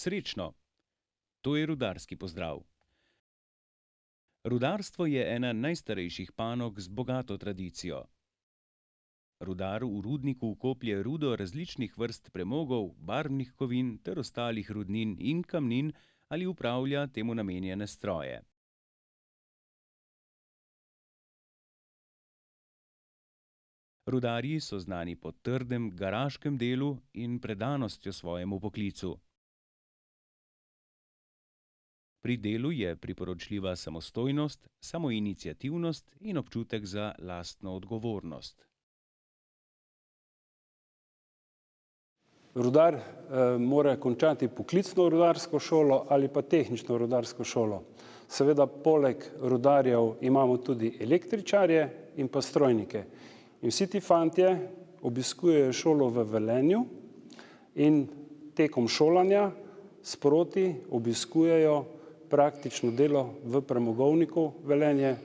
Srečno! To je rudarski pozdrav. Rudarstvo je ena najstarejših panog z bogato tradicijo. Rudar v rudniku vkoplje rudo različnih vrst premogov, barvnih kovin ter ostalih rudnin in kamnin ali upravlja temu namenjene stroje. Rudarji so znani po trdem garaškem delu in predanostjo svojemu poklicu. Pri delu je priporočljiva samostojnost, samoiniciativnost in občutek za lastno odgovornost. Rudar mora končati poklicno rudarsko šolo ali pa tehnično rudarsko šolo. Seveda poleg rudarjev imamo tudi električarje in pa strojnike. In vsi ti fantje obiskujejo šolo v Velenju in tekom šolanja sproti obiskujejo praktično delo v premogovniku Velenje.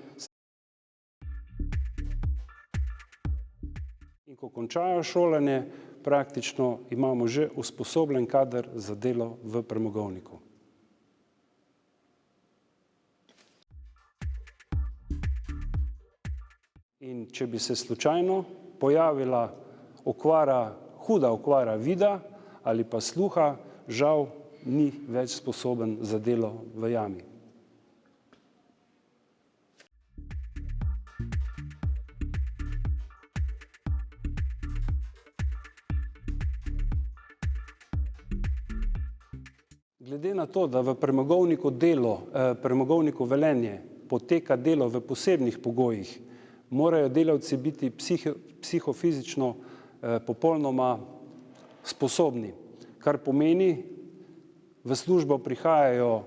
In ko končajo šolanje, praktično imamo že usposobljen kader za delo v premogovniku. In če bi se slučajno pojavila huda okvara vida ali pa sluha, žal ni več sposoben za delo v jami. Glede na to, da v premogovniku Velenje poteka delo v posebnih pogojih, morajo delavci biti psihofizično popolnoma sposobni, kar pomeni, v službo prihajajo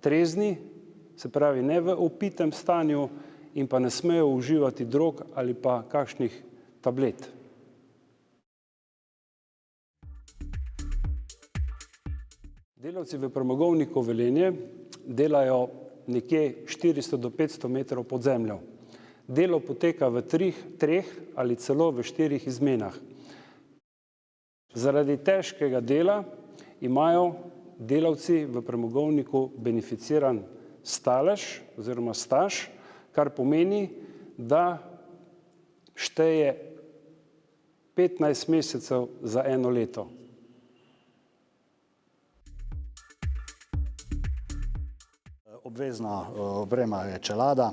trezni, se pravi ne v opitem stanju in pa ne smejo uživati drog ali pa kakšnih tablet. Delavci v premogovniku Velenje delajo nekje 400 do 500 metrov pod zemljo. Delo poteka v treh ali celo v 4 izmenah. Zaradi težkega dela imajo delavci v premogovniku beneficiran stalež oziroma staž, kar pomeni, da šteje 15 mesecev za eno leto. Obvezna oprema je čelada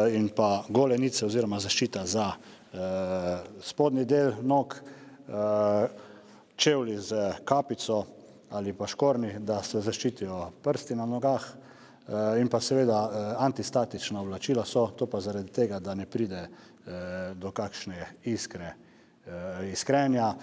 in pa golenice oziroma zaščita za spodnji del nog, čevlji z kapico ali pa škornji, da se zaščitijo prsti na nogah in pa seveda antistatična oblačila so, to pa zaradi tega, da ne pride do kakšne iskrenja.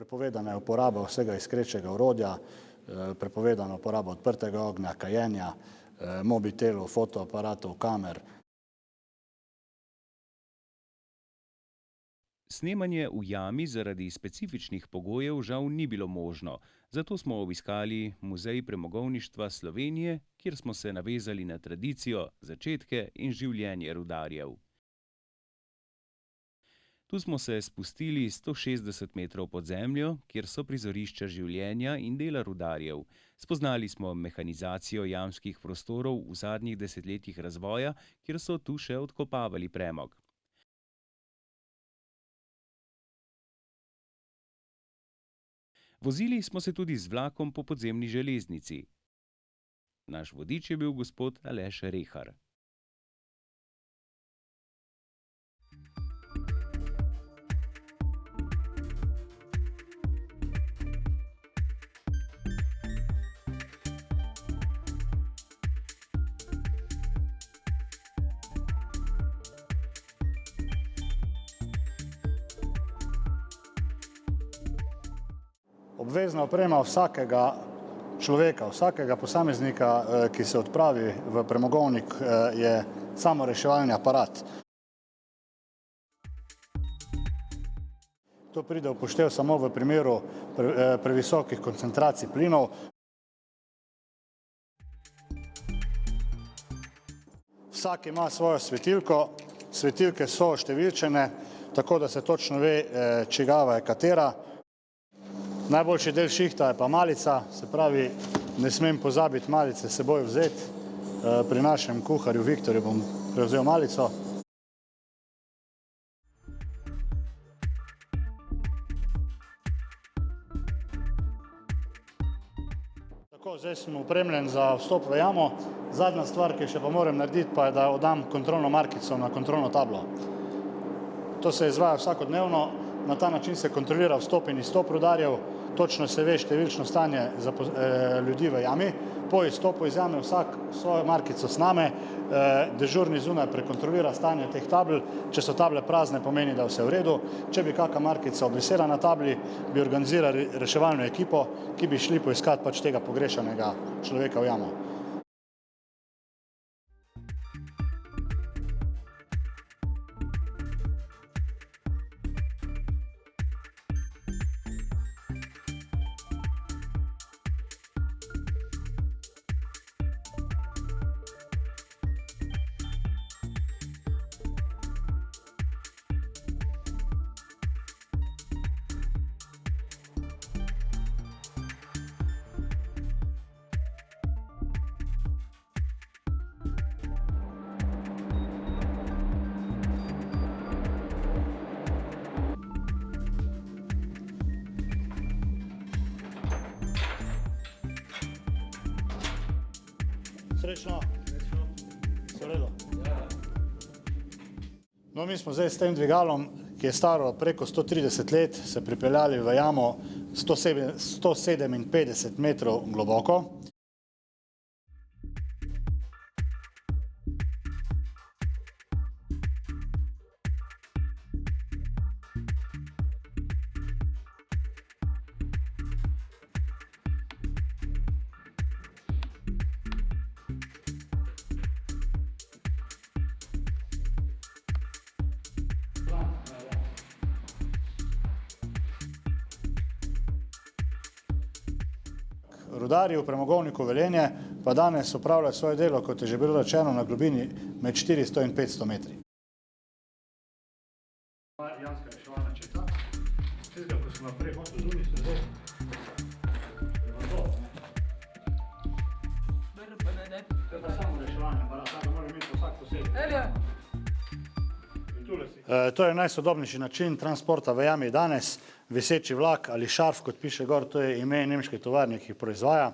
Prepovedana je uporaba vsega iskrečega orodja, prepovedana uporaba odprtega ognja, kajenja, mobitelov, fotoaparatov, kamer. Snemanje v jami zaradi specifičnih pogojev žal ni bilo možno, zato smo obiskali Muzej premogovništva Slovenije, kjer smo se navezali na tradicijo, začetke in življenje rudarjev. Tu smo se spustili 160 metrov pod zemljo, kjer so prizorišča življenja in dela rudarjev. Spoznali smo mehanizacijo jamskih prostorov v zadnjih desetletjih razvoja, kjer so tu še odkopavali premog. Vozili smo se tudi z vlakom po podzemni železnici. Naš vodič je bil gospod Aleš Rehar. Obvezna oprema vsakega človeka, vsakega posameznika, ki se odpravi v premogovnik, je samoreševalni aparat. To pride v poštev samo v primeru previsokih koncentracij plinov. Vsak ima svojo svetilko, svetilke so številčene, tako da se točno ve, čigava je katera. Najboljši del šihta je pa malica, se pravi, ne smem pozabiti malice s seboj vzeti. Pri našem kuharju Viktorju bom prevzel malico. Tako, zdaj sem opremljen za vstop v jamo. Zadnja stvar, ki še pa moram narediti, pa je, da oddam kontrolno markico na kontrolno tablo. To se izvaja vsakodnevno, na ta način se kontrolira vstop in izstop rudarjev, točno se ve številčno stanje ljudi v jami. Po izstopu iz jame vsak svojo markico sname, dežurni zunaj prekontrolira stanje teh tabel. Če so table prazne, pomeni, da je vse v redu. Če bi kakšna markica obvisela na tabli, bi organizirali reševalno ekipo, ki bi šli poiskat pač tega pogrešanega človeka v jamo. Srečno. Vse v redu. No, mi smo zdaj s tem dvigalom, ki je staro preko 130 let, se pripeljali v jamo 157 metrov globoko. Rudarji v premogovniku Velenje pa danes opravljajo svoje delo, kot je že bilo rečeno, na globini med 400 in 500 metri. Jamska reševalna četa. Tistega, ko smo naprej hotel zunaj, ste zdaj. To je pa samo reševanje, tako mora imeti vsak posebej. To je najsodobnejši način transporta v jami danes. Viseči vlak ali šarf, kot piše gor, to je ime nemške tovarne, ki jih proizvaja.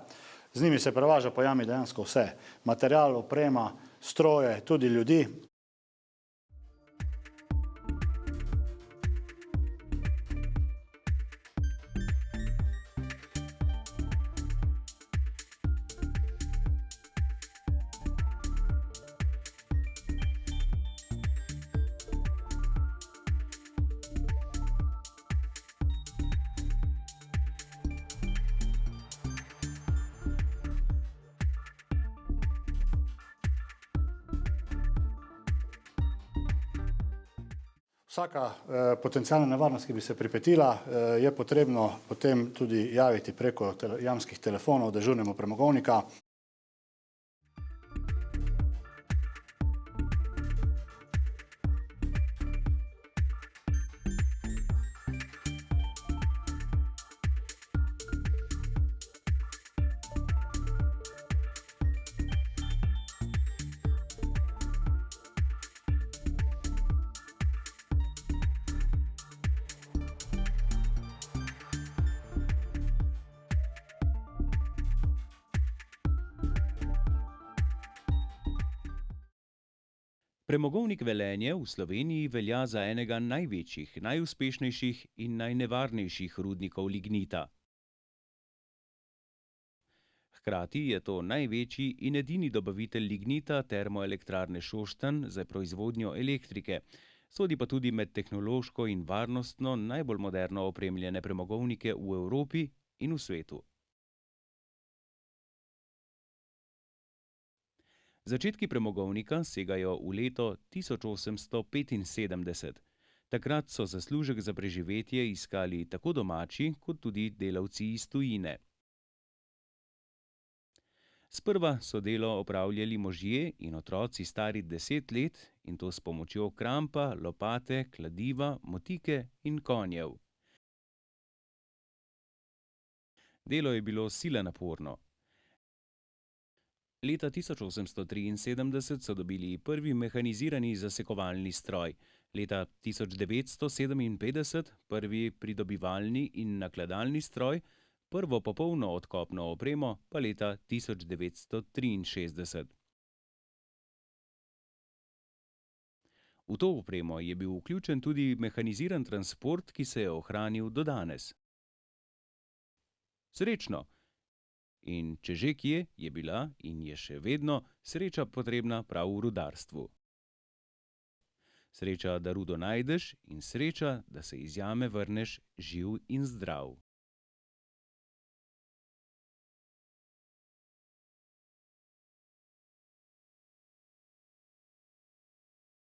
Z njimi se prevaža po jami dejansko vse. Material, oprema, stroje, tudi ljudi. Vsaka potencialna nevarnost, ki bi se pripetila, je potrebno potem tudi javiti preko jamskih telefonov dežurnemu premogovnika. Premogovnik Velenje v Sloveniji velja za enega največjih, najuspešnejših in najnevarnejših rudnikov lignita. Hkrati je to največji in edini dobavitelj lignita termoelektrarne Šoštanj za proizvodnjo elektrike, sodi pa tudi med tehnološko in varnostno najbolj moderno opremljene premogovnike v Evropi in v svetu. Začetki premogovnika segajo v leto 1875. Takrat so zaslužek za preživetje iskali tako domači, kot tudi delavci iz tujine. Sprva so delo opravljali možje in otroci stari 10 let, in to s pomočjo krampa, lopate, kladiva, motike in konjev. Delo je bilo sila naporno. Leta 1873 so dobili prvi mehanizirani zasekovalni stroj, leta 1957 prvi pridobivalni in nakladalni stroj, prvo popolno odkopno opremo pa leta 1963. V to opremo je bil vključen tudi mehaniziran transport, ki se je ohranil do danes. Srečno! In če že kje, je bila in je še vedno sreča potrebna prav v rudarstvu. Sreča, da rudo najdeš, in sreča, da se iz jame vrneš živ in zdrav.